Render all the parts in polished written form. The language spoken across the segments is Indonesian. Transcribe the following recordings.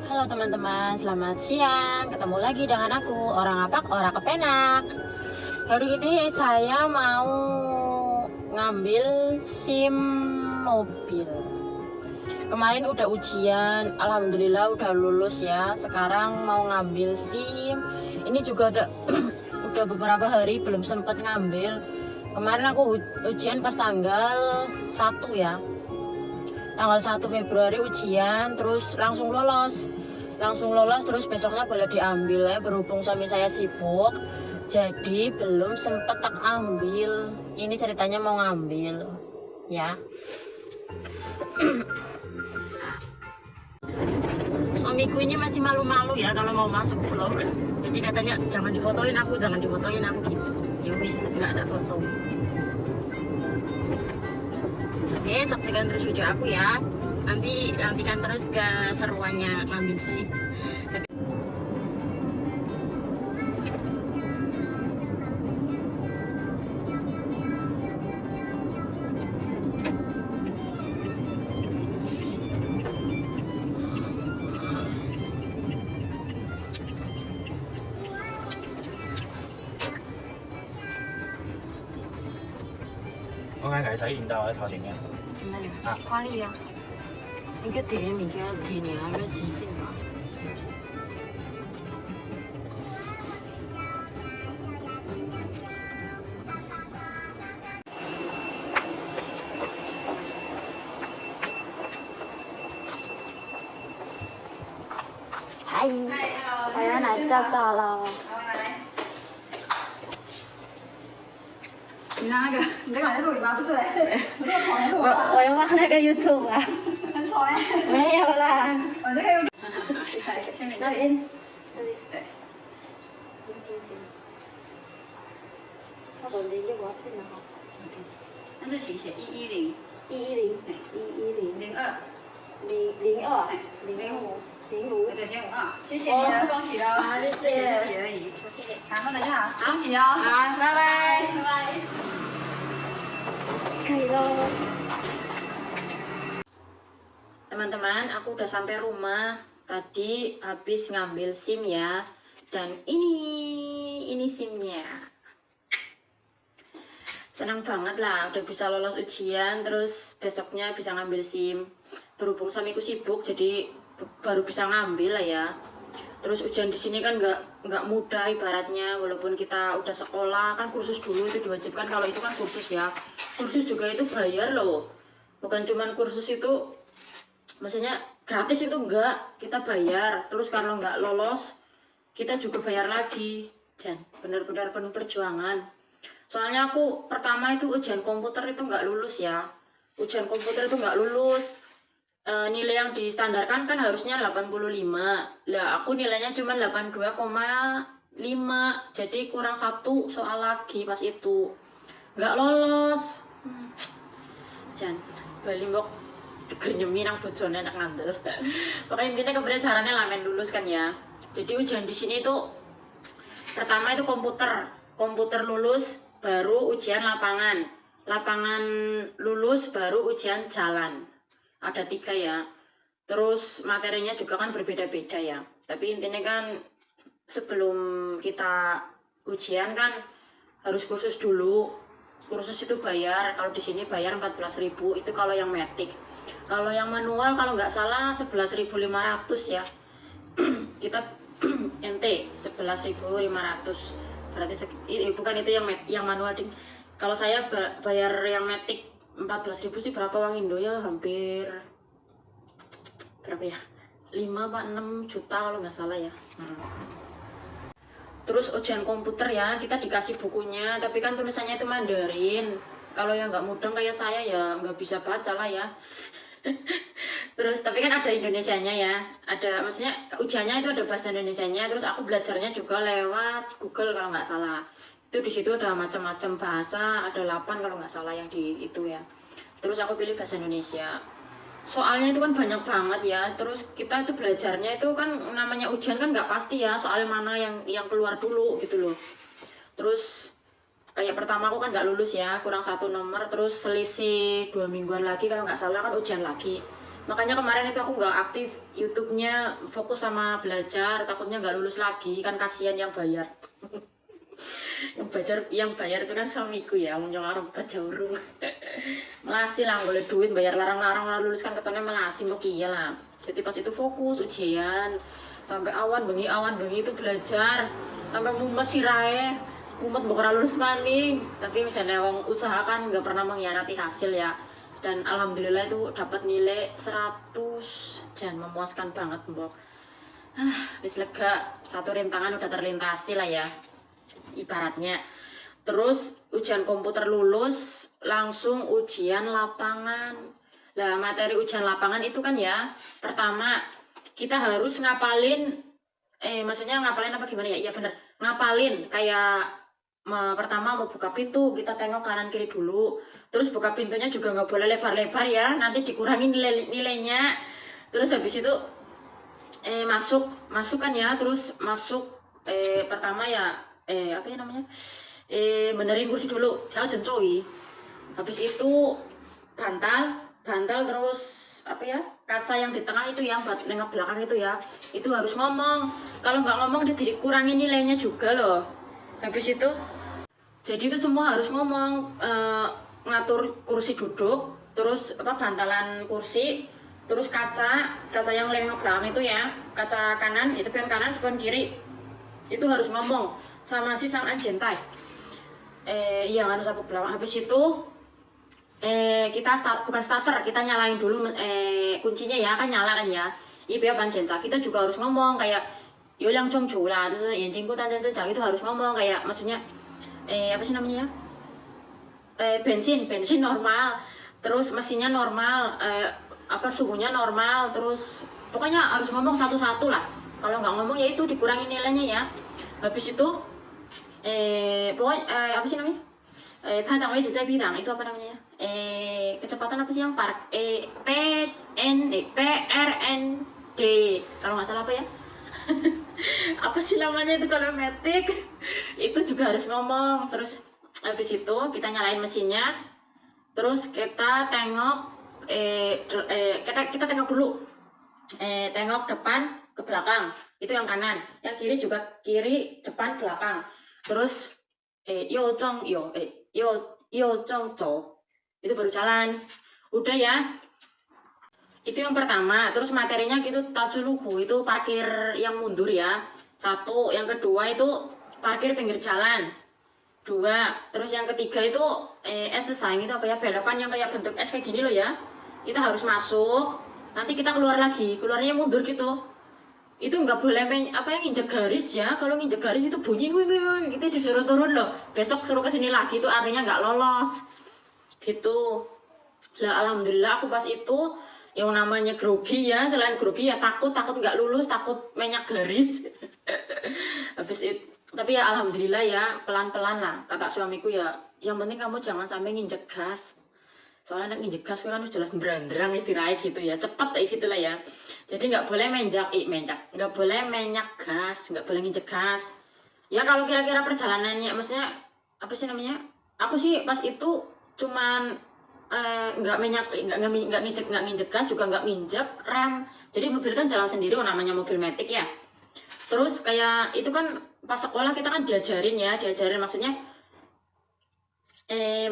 Halo teman-teman, selamat siang. Ketemu lagi dengan aku, orang apak, orang kepenak. Hari ini saya mau ngambil SIM mobil. Kemarin udah ujian, alhamdulillah udah lulus ya. Sekarang mau ngambil SIM. Ini juga udah udah beberapa hari belum sempat ngambil. Kemarin aku ujian pas tanggal 1 ya. Tanggal 1 Februari ujian, terus langsung lolos terus besoknya boleh diambil ya. Berhubung suami saya sibuk jadi belum sempet tak ambil. Ini ceritanya mau ngambil ya. Suamiku ini masih malu-malu ya kalau mau masuk vlog, jadi katanya jangan difotoin aku gitu. Ya wis, nggak ada foto. Oke, saksikan terus video aku ya. Nantikan terus keseruannya ngambil SIM.我啱睇洗面豆喺頭前嘅。啊，快啲啊！你個甜面叫甜嘢係咩紙巾啊？嗨，我要來照照了。你拿那个，你在玩在录影吗？不是嘞，我在床录啊。我要放那個 YouTube 啊。很丑哎。沒有啦。我那个有。下面那邊。对。我同你一個先啊。但是请写110 110 02 02 05 05。对减5啊，谢谢你了，恭喜了，好，謝谢謝。谢而已。好，大家好，恭喜哦，好，拜拜。拜拜。可以咯. Teman-teman, aku udah sampai rumah. Tadi habis ngambil SIM ya. Dan ini SIM-nya. Senang banget lah, udah bisa lolos ujian, terus besoknya bisa ngambil SIM. Berhubung suamiku sibuk, jadi baru bisa ngambil lah ya. Terus ujian di sini kan nggak mudah ibaratnya, walaupun kita udah sekolah kan kursus dulu itu diwajibkan. Kalau itu kan kursus ya, kursus juga itu bayar loh, bukan cuman kursus itu maksudnya gratis, itu enggak, kita bayar. Terus kalau nggak lolos kita juga bayar lagi, dan benar-benar penuh perjuangan. Soalnya aku pertama itu ujian komputer itu nggak lulus ya, ujian komputer itu nggak lulus. Nilai yang distandarkan kan harusnya 85, lah aku nilainya cuma 82,5, jadi kurang 1 soal lagi pas itu nggak lolos. Jan bali mbok digernyemi nang bojone nak ngandel. Pokoknya intinya kemudian caranya lamen lulus kan ya. Jadi ujian di sini itu pertama itu komputer lulus, baru ujian lapangan lulus, baru ujian jalan. Ada 3 ya. Terus materinya juga kan berbeda-beda ya. Tapi intinya kan sebelum kita ujian kan harus kursus dulu. Kursus itu bayar. Kalau di sini bayar 14.000 itu kalau yang metik. Kalau yang manual kalau nggak salah 11.500 ya. Kita NT 11.500. Berarti bukan itu yang manual ding. Kalau saya bayar yang metik 14.000 sih berapa uang Indo ya, hampir berapa ya, 5 apa 6 juta kalau nggak salah ya. Terus ujian komputer ya, kita dikasih bukunya tapi kan tulisannya itu Mandarin. Kalau yang nggak mudeng kayak saya ya nggak bisa baca lah ya. Terus tapi kan ada Indonesianya ya, ada, maksudnya ujiannya itu ada bahasa Indonesianya. Terus aku belajarnya juga lewat Google kalau nggak salah. Itu di situ ada macam-macam bahasa, ada 8 kalau nggak salah yang di itu ya. Terus aku pilih bahasa Indonesia. Soalnya itu kan banyak banget ya. Terus kita itu belajarnya itu kan namanya ujian kan nggak pasti ya, soal mana yang keluar dulu gitu loh. Terus kayak pertama aku kan nggak lulus ya, kurang 1 nomor. Terus selisih 2 mingguan lagi kalau nggak salah kan ujian lagi. Makanya kemarin itu aku nggak aktif YouTube-nya, fokus sama belajar, takutnya nggak lulus lagi, kan kasihan yang bayar. yang bayar itu kan suamiku ya, mau nyolong baca urung. Melasi lah, boleh duit bayar larang-larang orang lulus kan ketone melasi mau iya lah. Jadi pas itu fokus ujian sampai awan bengi itu belajar sampai mumet sirahe, mumet bukan lulus maning. Tapi misalnya wong usaha kan nggak pernah mengkhianati hasil ya. Dan alhamdulillah itu dapat nilai 100 dan memuaskan banget mbok. Wis lega, satu rintangan udah terlintasi lah ya ibaratnya. Terus ujian komputer lulus, langsung ujian lapangan. Lah materi ujian lapangan itu kan ya, pertama kita harus ngapalin, maksudnya ngapalin apa gimana ya? Iya bener, ngapalin kayak pertama mau buka pintu kita tengok kanan kiri dulu, terus buka pintunya juga nggak boleh lebar-lebar ya, nanti dikurangi nilainya. Terus habis itu masuk kan ya, terus masuk pertama ya apa ya namanya, benerin kursi dulu, saya jencoi. Habis itu bantal terus apa ya, kaca yang di tengah itu yang buat nengok belakang itu ya, itu harus ngomong. Kalau nggak ngomong dikurangi nilainya juga loh. Habis itu jadi itu semua harus ngomong, ngatur kursi duduk, terus apa bantalan kursi, terus kaca yang nengok belakang itu ya, kaca kanan, spion kanan, spion kiri, itu harus ngomong sama si sang anjentai. Iya harus aku belakang. Habis itu kita bukan starter, kita nyalain dulu kuncinya ya, kan nyala kan ya. Iya panjenca, kita juga harus ngomong kayak yolang chong lah, terus yenjingku tanjang itu harus ngomong kayak maksudnya apa sih namanya ya, bensin normal, terus mesinnya normal, apa suhunya normal, terus pokoknya harus ngomong satu-satu lah. Kalau nggak ngomong ya itu dikurangi nilainya ya. Habis itu pokoknya apa sih namanya, padang wajah bidang itu apa namanya, kecepatan apa sih yang PRND kalau nggak salah apa ya. Apa sih namanya itu kalau metik itu juga harus ngomong. Terus habis itu kita nyalain mesinnya, terus kita tengok kita tengok dulu, tengok depan ke belakang, itu yang kanan, yang kiri juga kiri depan belakang. Terus yo cong itu baru jalan. Udah ya, itu yang pertama. Terus materinya gitu tajulugu, itu parkir yang mundur ya, satu. Yang kedua itu parkir pinggir jalan, dua. Terus yang ketiga itu es desain itu apa ya, belokan yang kayak bentuk es kayak gini loh ya, kita harus masuk, nanti kita keluar lagi, keluarnya mundur gitu. Itu nggak boleh apa yang nginjek garis ya. Kalau nginjek garis itu bunyi kita disuruh turun loh, besok suruh kesini lagi, itu artinya nggak lolos gitu. Lah alhamdulillah aku pas itu yang namanya grogi ya, selain grogi ya takut nggak lulus, takut menyak garis. Habis itu tapi ya alhamdulillah ya, pelan-pelan lah kata suamiku ya, yang penting kamu jangan sampai nginjek gas. Soalnya nginjek gas kan jelas berandrang istilahnya gitu ya, cepet kayak gitulah ya. Jadi nggak boleh nggak boleh menyak gas, nggak boleh nginjek gas. Ya kalau kira-kira perjalanannya, maksudnya apa sih namanya? Aku sih pas itu cuman nggak nginjek gas, juga nggak nginjek rem. Jadi mobil kan jalan sendiri, namanya mobil metik ya. Terus kayak itu kan pas sekolah kita kan diajarin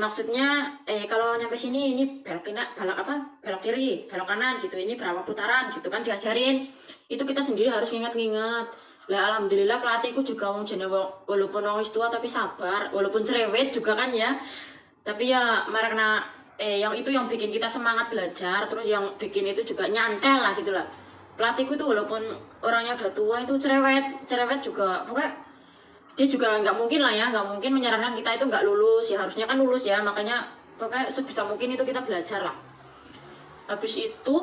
maksudnya kalau nyampe sini ini belok kiri, belok kanan gitu, ini berapa putaran gitu kan diajarin. Itu kita sendiri harus nginget. Lah alhamdulillah pelatihku juga walaupun orang tua tapi sabar, walaupun cerewet juga kan ya. Tapi ya karena yang itu yang bikin kita semangat belajar, terus yang bikin itu juga nyantel lah gitu lah. Pelatihku itu walaupun orangnya udah tua itu cerewet juga, pokoknya dia juga nggak mungkin menyarankan kita itu nggak lulus ya, harusnya kan lulus ya. Makanya pokoknya sebisa mungkin itu kita belajar lah. Habis itu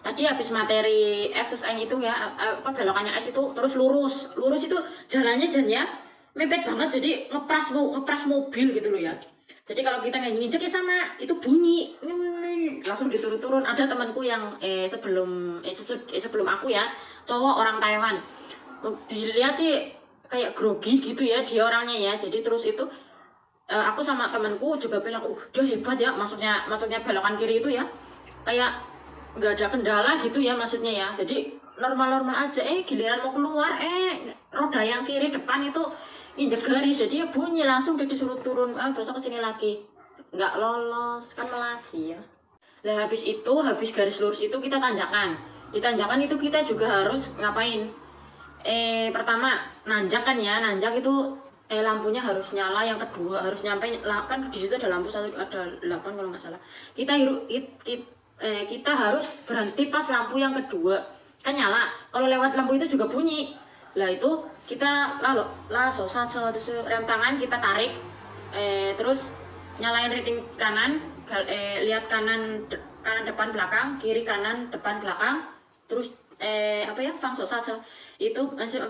tadi habis materi SSN itu ya, belokannya S itu terus lurus itu jalannya ya mepet banget, jadi ngepras mobil gitu loh ya. Jadi kalau kita nginjek ya sama itu bunyi langsung diturun. Ada temanku yang sebelum aku ya, cowok orang Taiwan, dilihat sih kayak grogi gitu ya dia orangnya ya. Jadi terus itu aku sama temanku juga bilang dia hebat ya, maksudnya belokan kiri itu ya kayak nggak ada kendala gitu ya maksudnya ya. Jadi normal-normal aja. Giliran mau keluar, roda yang kiri depan itu injek garis, jadi ya bunyi langsung dia disuruh turun. Besok kesini lagi, nggak lolos kan melasi ya. Nah habis garis lurus itu kita tanjakan. Di tanjakan itu kita juga harus ngapain? Pertama nanjak kan ya, nanjak itu lampunya harus nyala, yang kedua harus nyampe kan di situ ada lampu satu, ada 8 kalau nggak salah. Kita harus berhenti pas lampu yang kedua kan nyala. Kalau lewat lampu itu juga bunyi. Lah itu kita langsung saja terus rem tangan kita tarik, terus nyalain rating kanan, lihat kanan depan belakang, kiri kanan depan belakang, terus fangso saja itu masih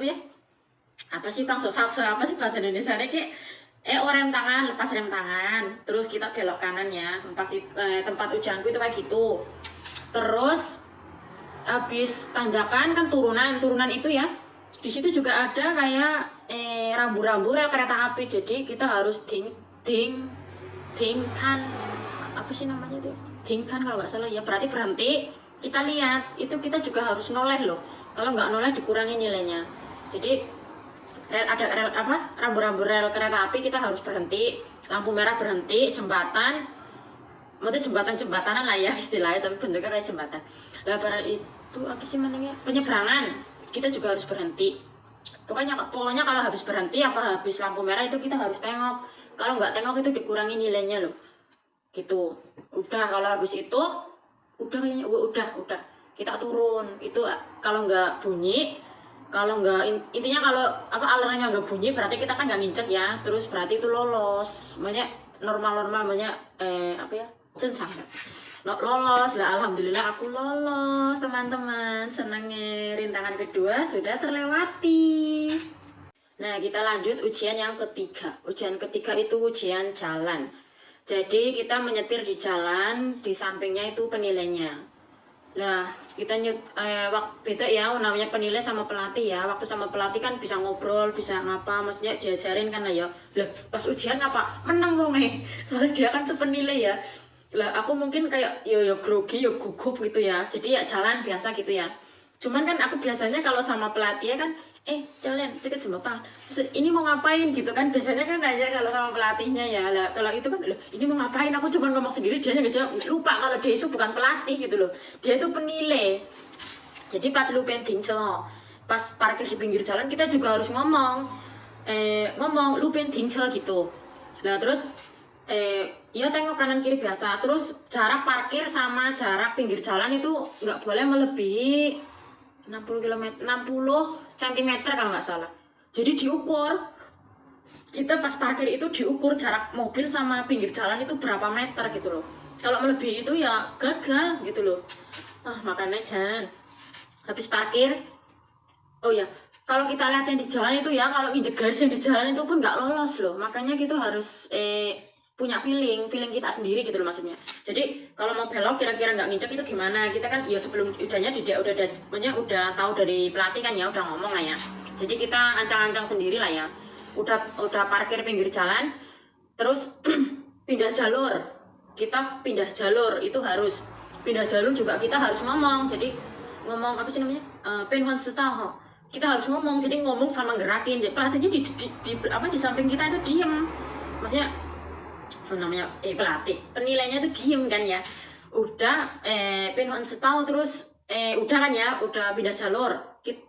apa sih fangso saja, apa sih bahasa Indonesia nya kayak rem tangan, lepas rem tangan, terus kita belok kanan ya, tempat ujianku itu kayak gitu. Terus habis tanjakan kan turunan itu ya, di situ juga ada kayak rambu-rambu rel kereta api, jadi kita harus dingkan, apa sih namanya itu, dingkan kalau nggak salah ya, berarti berhenti, kita lihat, itu kita juga harus noleh loh, kalau nggak noleh dikurangi nilainya. Jadi rambu-rambu rel kereta api kita harus berhenti, lampu merah berhenti, jembatan, maksudnya jembatanan lah ya istilahnya, tapi bentuknya kayak jembatan. Lah itu apa sih namanya, penyeberangan, kita juga harus berhenti. Pokoknya kalau habis berhenti habis lampu merah itu kita harus tengok. Kalau nggak tengok itu dikurangi nilainya loh. Gitu. Udah, kalau habis itu udah kita turun. Itu kalau nggak bunyi, kalau nggak intinya kalau alarmnya nggak bunyi berarti kita kan nggak nginjek ya. Terus berarti itu lolos. Makanya normal makanya cencang. Lolos lah, alhamdulillah aku lolos teman-teman. Senangnya rintangan kedua sudah terlewati. Nah kita lanjut ujian yang ketiga. Ujian ketiga itu ujian jalan. Jadi kita menyetir di jalan, di sampingnya itu penilainya. Nah kita beda ya namanya penilai sama pelatih ya. Waktu sama pelatih kan bisa ngobrol, bisa ngapa, maksudnya diajarin kan lah ya. Lah pas ujian apa? Menang dong soalnya dia kan tuh penilai ya. Lah aku mungkin kayak yo grogi, yo gugup gitu ya, jadi ya jalan biasa gitu ya. Cuman kan aku biasanya kalau sama pelatih kan jalan deket jembatan, terus ini mau ngapain gitu kan, biasanya kan nanya kalau sama pelatihnya ya. Lah kalau itu kan ini mau ngapain, aku cuma ngomong sendiri, dia ngejawab, lupa kalau dia itu bukan pelatih gitu loh, dia itu penilai. Jadi pas lu pentingco, pas parkir di pinggir jalan kita juga harus ngomong lu pentingco gitu. Lah terus ya tengok kanan kiri biasa. Terus jarak parkir sama jarak pinggir jalan itu nggak boleh melebihi 60 cm kalau nggak salah. Jadi diukur, kita pas parkir itu diukur jarak mobil sama pinggir jalan itu berapa meter gitu loh. Kalau melebihi itu ya gagal gitu loh. Makanya jangan habis parkir. Oh ya, kalau kita lihat yang di jalan itu ya, kalau injek garis yang di jalan itu pun nggak lolos loh. Makanya gitu harus punya feeling kita sendiri gitu loh maksudnya. Jadi kalau mau belok kira-kira nggak nginjek itu gimana, kita kan ya sebelum udah tahu dari pelatih kan ya, udah ngomong lah ya. Jadi kita ancang-ancang sendiri lah ya. Udah parkir pinggir jalan, terus pindah jalur. Kita pindah jalur itu harus pindah jalur juga kita harus ngomong. Jadi ngomong apa sih namanya, penhuan setah, kita harus ngomong. Jadi ngomong sama gerakin. Pelatihnya di samping kita itu diem, maksudnya namanya pelatih, penilainya itu diem kan ya. Udah penhuan setah, terus udah kan ya, udah pindah jalur,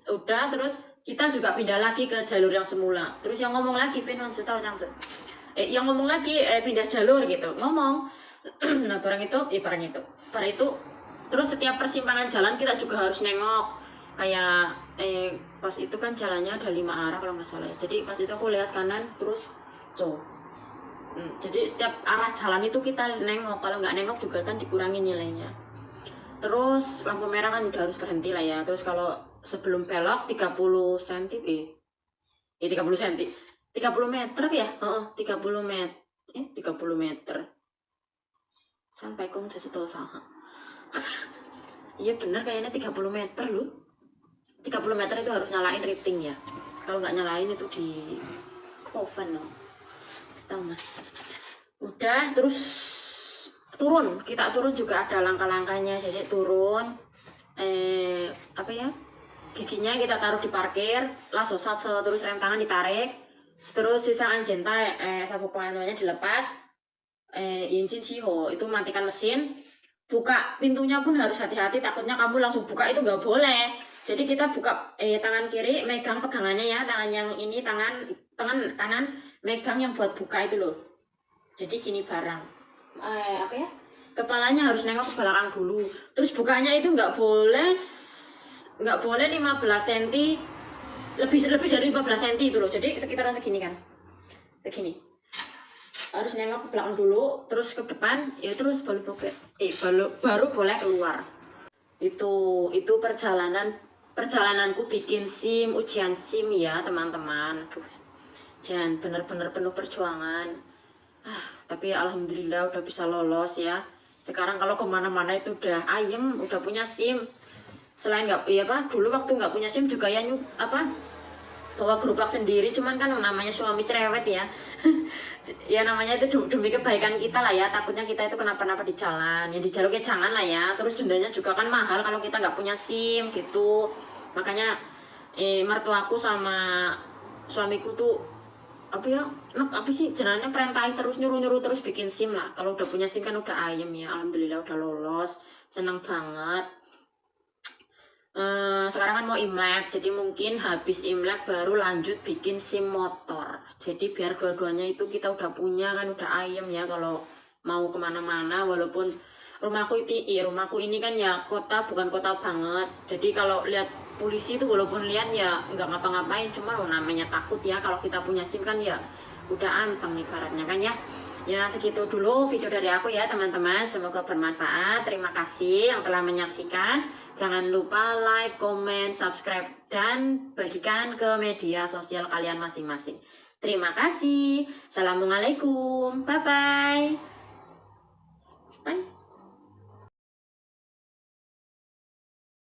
udah terus kita juga pindah lagi ke jalur yang semula. Terus yang ngomong lagi penhuan setah yang ngomong lagi pindah jalur gitu, ngomong. Nah barang itu terus setiap persimpangan jalan kita juga harus nengok. Kayak pas itu kan jalannya ada 5 arah kalau nggak salah ya. Jadi pas itu aku lihat kanan terus jadi setiap arah jalan itu kita nengok. Kalau nggak nengok juga kan dikurangi nilainya. Terus lampu merah kan udah harus berhenti lah ya. Terus kalau sebelum belok 30 cm 30 meter ya, 30 meter sampai kong sesuatu usaha. Iya bener kayaknya 30 meter loh. 30 meter itu harus nyalain rating ya. Kalau nggak nyalain itu di oven loh. Tahu mas. Udah terus kita turun juga ada langkah-langkahnya. Jadi turun apa ya, giginya kita taruh di parkir, langsung terus rem tangan ditarik, terus sisaan jentai sabuk pengamannya dilepas, injin siho itu matikan mesin, buka pintunya pun harus hati-hati, takutnya kamu langsung buka itu nggak boleh. Jadi kita buka tangan kiri megang pegangannya ya, tangan yang ini tangan kanan megang yang buat buka itu loh. Jadi gini barang apa ya, kepalanya harus nengok ke belakang dulu, terus bukanya itu nggak boleh 15 cm, lebih dari 15 cm itu loh, jadi sekitaran segini kan, segini harus nengok ke belakang dulu, terus ke depan ya, terus baru boleh keluar. Itu perjalananku bikin SIM, ujian SIM ya teman-teman. Jangan bener-bener penuh perjuangan. Tapi alhamdulillah udah bisa lolos ya. Sekarang kalau kemana-mana itu udah ayem, udah punya SIM. Selain dulu waktu nggak punya SIM juga ya bawa gerobak sendiri, cuman kan namanya suami cerewet ya. Ya namanya itu demi kebaikan kita lah ya, takutnya kita itu kenapa-napa di jalan. Ya di jalur jangan lah ya, terus dendanya juga kan mahal kalau kita nggak punya SIM gitu. Makanya mertuaku sama suamiku tuh apa sih jenanya, perintahin terus, nyuruh terus bikin SIM lah. Kalau udah punya SIM kan udah ayem ya, alhamdulillah udah lolos, seneng banget. Sekarang kan mau Imlek, jadi mungkin habis Imlek baru lanjut bikin SIM motor. Jadi biar dua-duanya itu kita udah punya kan, udah ayem ya kalau mau kemana-mana. Walaupun rumahku ini kan ya kota, bukan kota banget. Jadi kalau lihat polisi itu walaupun lihat ya nggak ngapa-ngapain, cuma namanya takut ya. Kalau kita punya SIM kan ya udah anteng ibaratnya kan ya. Ya segitu dulu video dari aku ya teman-teman, semoga bermanfaat. Terima kasih yang telah menyaksikan. Jangan lupa like, comment, subscribe, dan bagikan ke media sosial kalian masing-masing. Terima kasih. Assalamualaikum. Bye-bye.